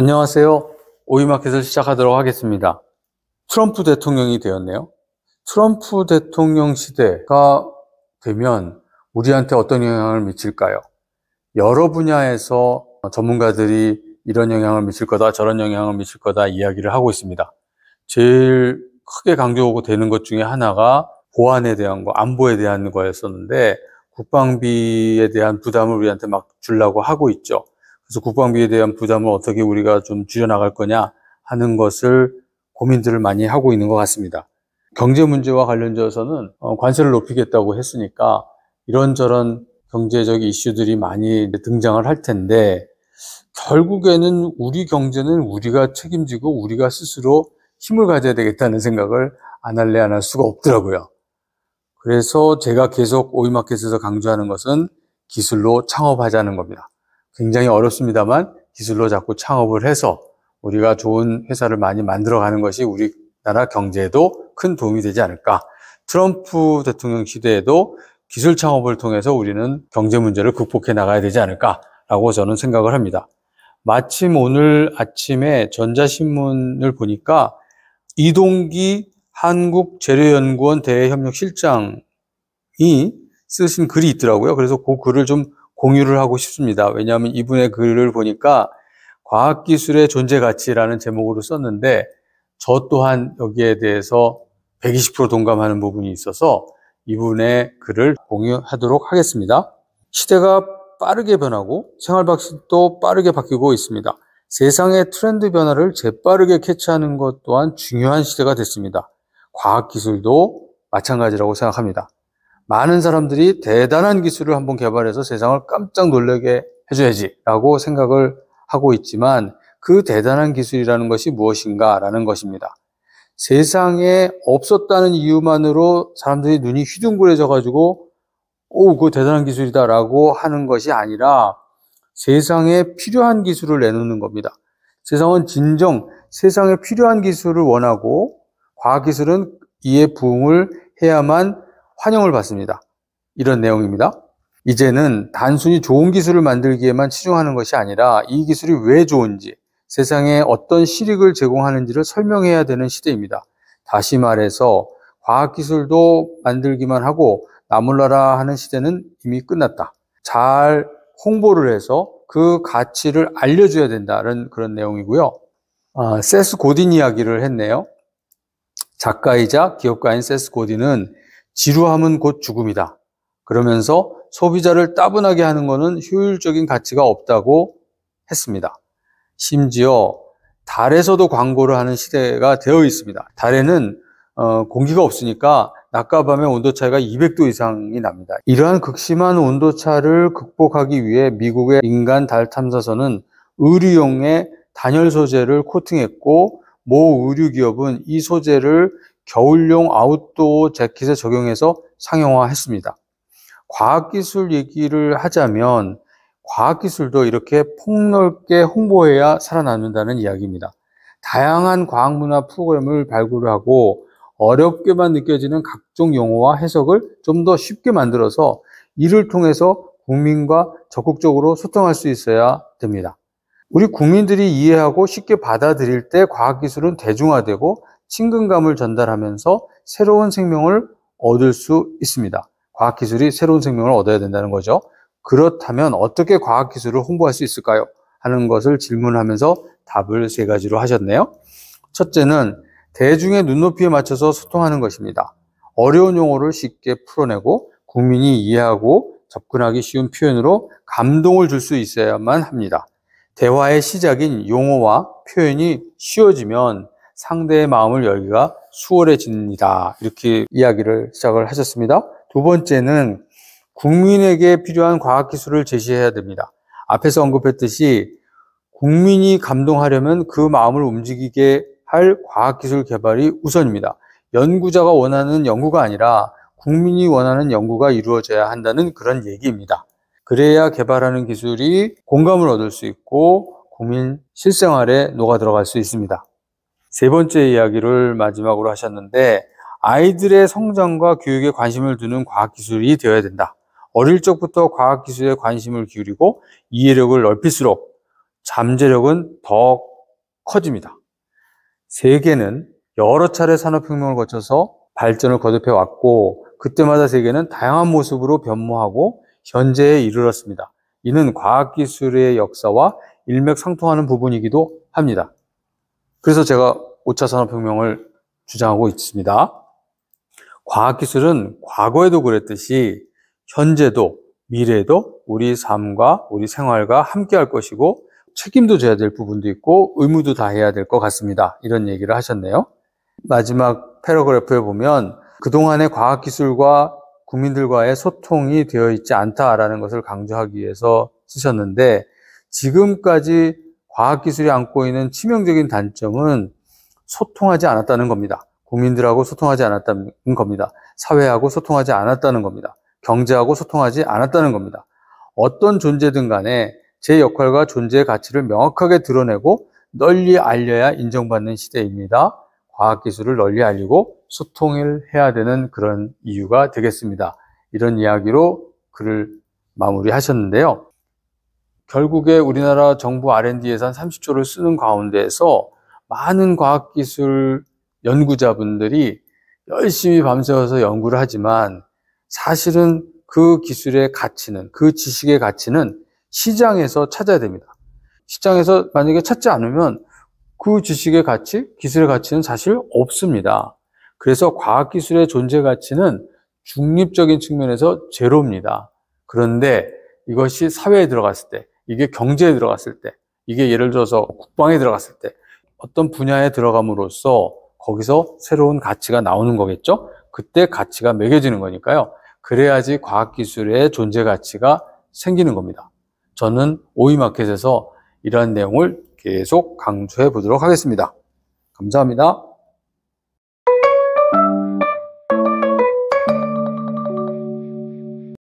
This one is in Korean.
안녕하세요. 오이마켓을 시작하도록 하겠습니다. 트럼프 대통령이 되었네요. 트럼프 대통령 시대가 되면 우리한테 어떤 영향을 미칠까요? 여러 분야에서 전문가들이 이런 영향을 미칠 거다, 저런 영향을 미칠 거다 이야기를 하고 있습니다. 제일 크게 강조되는 것 중에 하나가 보안에 대한 거, 안보에 대한 거였었는데 국방비에 대한 부담을 우리한테 막 주려고 하고 있죠. 그래서 국방비에 대한 부담을 어떻게 우리가 좀 줄여나갈 거냐 하는 것을 고민들을 많이 하고 있는 것 같습니다. 경제 문제와 관련되어서는 관세를 높이겠다고 했으니까 이런저런 경제적 이슈들이 많이 등장을 할 텐데 결국에는 우리 경제는 우리가 책임지고 우리가 스스로 힘을 가져야 되겠다는 생각을 안 할래 안 할 수가 없더라고요. 그래서 제가 계속 오이마켓에서 강조하는 것은 기술로 창업하자는 겁니다. 굉장히 어렵습니다만 기술로 자꾸 창업을 해서 우리가 좋은 회사를 많이 만들어가는 것이 우리나라 경제에도 큰 도움이 되지 않을까. 트럼프 대통령 시대에도 기술 창업을 통해서 우리는 경제 문제를 극복해 나가야 되지 않을까라고 저는 생각을 합니다. 마침 오늘 아침에 전자신문을 보니까 이동기 한국재료연구원 대외협력실장이 쓰신 글이 있더라고요. 그래서 그 글을 좀 공유를 하고 싶습니다. 왜냐하면 이분의 글을 보니까 과학기술의 존재 가치라는 제목으로 썼는데 저 또한 여기에 대해서 120% 동감하는 부분이 있어서 이분의 글을 공유하도록 하겠습니다. 시대가 빠르게 변하고 생활 방식도 빠르게 바뀌고 있습니다. 세상의 트렌드 변화를 재빠르게 캐치하는 것 또한 중요한 시대가 됐습니다. 과학기술도 마찬가지라고 생각합니다. 많은 사람들이 대단한 기술을 한번 개발해서 세상을 깜짝 놀라게 해줘야지 라고 생각을 하고 있지만 그 대단한 기술이라는 것이 무엇인가 라는 것입니다. 세상에 없었다는 이유만으로 사람들이 눈이 휘둥그레져 가지고 그거 대단한 기술이다 라고 하는 것이 아니라 세상에 필요한 기술을 내놓는 겁니다. 세상은 진정 세상에 필요한 기술을 원하고 과학기술은 이에 부응을 해야만 환영을 받습니다. 이런 내용입니다. 이제는 단순히 좋은 기술을 만들기에만 치중하는 것이 아니라 이 기술이 왜 좋은지, 세상에 어떤 실익을 제공하는지를 설명해야 되는 시대입니다. 다시 말해서 과학기술도 만들기만 하고 나몰라라 하는 시대는 이미 끝났다. 잘 홍보를 해서 그 가치를 알려줘야 된다는 그런 내용이고요. 세스 고딘 이야기를 했네요. 작가이자 기업가인 세스 고딘은 지루함은 곧 죽음이다. 그러면서 소비자를 따분하게 하는 것은 효율적인 가치가 없다고 했습니다. 심지어 달에서도 광고를 하는 시대가 되어 있습니다. 달에는 공기가 없으니까 낮과 밤의 온도 차이가 200도 이상이 납니다. 이러한 극심한 온도차를 극복하기 위해 미국의 인간 달 탐사선은 의류용의 단열 소재를 코팅했고 모 의류 기업은 이 소재를 겨울용 아웃도어 재킷에 적용해서 상용화했습니다. 과학기술 얘기를 하자면 과학기술도 이렇게 폭넓게 홍보해야 살아남는다는 이야기입니다. 다양한 과학문화 프로그램을 발굴하고 어렵게만 느껴지는 각종 용어와 해석을 좀 더 쉽게 만들어서 이를 통해서 국민과 적극적으로 소통할 수 있어야 됩니다. 우리 국민들이 이해하고 쉽게 받아들일 때 과학기술은 대중화되고 친근감을 전달하면서 새로운 생명을 얻을 수 있습니다. 과학기술이 새로운 생명을 얻어야 된다는 거죠. 그렇다면 어떻게 과학기술을 홍보할 수 있을까요? 하는 것을 질문하면서 답을 3가지로 하셨네요. 첫째는 대중의 눈높이에 맞춰서 소통하는 것입니다. 어려운 용어를 쉽게 풀어내고 국민이 이해하고 접근하기 쉬운 표현으로 감동을 줄 수 있어야만 합니다. 대화의 시작인 용어와 표현이 쉬워지면 상대의 마음을 열기가 수월해집니다. 이렇게 이야기를 시작을 하셨습니다. 두 번째는 국민에게 필요한 과학기술을 제시해야 됩니다. 앞에서 언급했듯이 국민이 감동하려면 그 마음을 움직이게 할 과학기술 개발이 우선입니다. 연구자가 원하는 연구가 아니라 국민이 원하는 연구가 이루어져야 한다는 그런 얘기입니다. 그래야 개발하는 기술이 공감을 얻을 수 있고 국민 실생활에 녹아 들어갈 수 있습니다. 3번째 이야기를 마지막으로 하셨는데 아이들의 성장과 교육에 관심을 두는 과학기술이 되어야 된다. 어릴 적부터 과학기술에 관심을 기울이고 이해력을 넓힐수록 잠재력은 더 커집니다. 세계는 여러 차례 산업혁명을 거쳐서 발전을 거듭해 왔고 그때마다 세계는 다양한 모습으로 변모하고 현재에 이르렀습니다. 이는 과학기술의 역사와 일맥상통하는 부분이기도 합니다. 그래서 제가 5차 산업혁명을 주장하고 있습니다. 과학기술은 과거에도 그랬듯이 현재도 미래에도 우리 삶과 우리 생활과 함께 할 것이고 책임도 져야 될 부분도 있고 의무도 다해야 될 것 같습니다. 이런 얘기를 하셨네요. 마지막 패러그래프에 보면 그동안의 과학기술과 국민들과의 소통이 되어 있지 않다라는 것을 강조하기 위해서 쓰셨는데 지금까지 과학기술이 안고 있는 치명적인 단점은 소통하지 않았다는 겁니다. 국민들하고 소통하지 않았다는 겁니다. 사회하고 소통하지 않았다는 겁니다. 경제하고 소통하지 않았다는 겁니다. 어떤 존재든 간에 제 역할과 존재의 가치를 명확하게 드러내고 널리 알려야 인정받는 시대입니다. 과학기술을 널리 알리고 소통을 해야 되는 그런 이유가 되겠습니다. 이런 이야기로 글을 마무리하셨는데요. 결국에 우리나라 정부 R&D 예산 30조를 쓰는 가운데에서 많은 과학기술 연구자분들이 열심히 밤새워서 연구를 하지만 사실은 그 기술의 가치는, 그 지식의 가치는 시장에서 찾아야 됩니다. 시장에서 만약에 찾지 않으면 그 지식의 가치, 기술의 가치는 사실 없습니다. 그래서 과학기술의 존재 가치는 중립적인 측면에서 제로입니다. 그런데 이것이 사회에 들어갔을 때, 이게 경제에 들어갔을 때, 이게 예를 들어서 국방에 들어갔을 때 어떤 분야에 들어감으로써 거기서 새로운 가치가 나오는 거겠죠? 그때 가치가 매겨지는 거니까요. 그래야지 과학기술의 존재 가치가 생기는 겁니다. 저는 오이마켓에서 이러한 내용을 계속 강조해 보도록 하겠습니다. 감사합니다.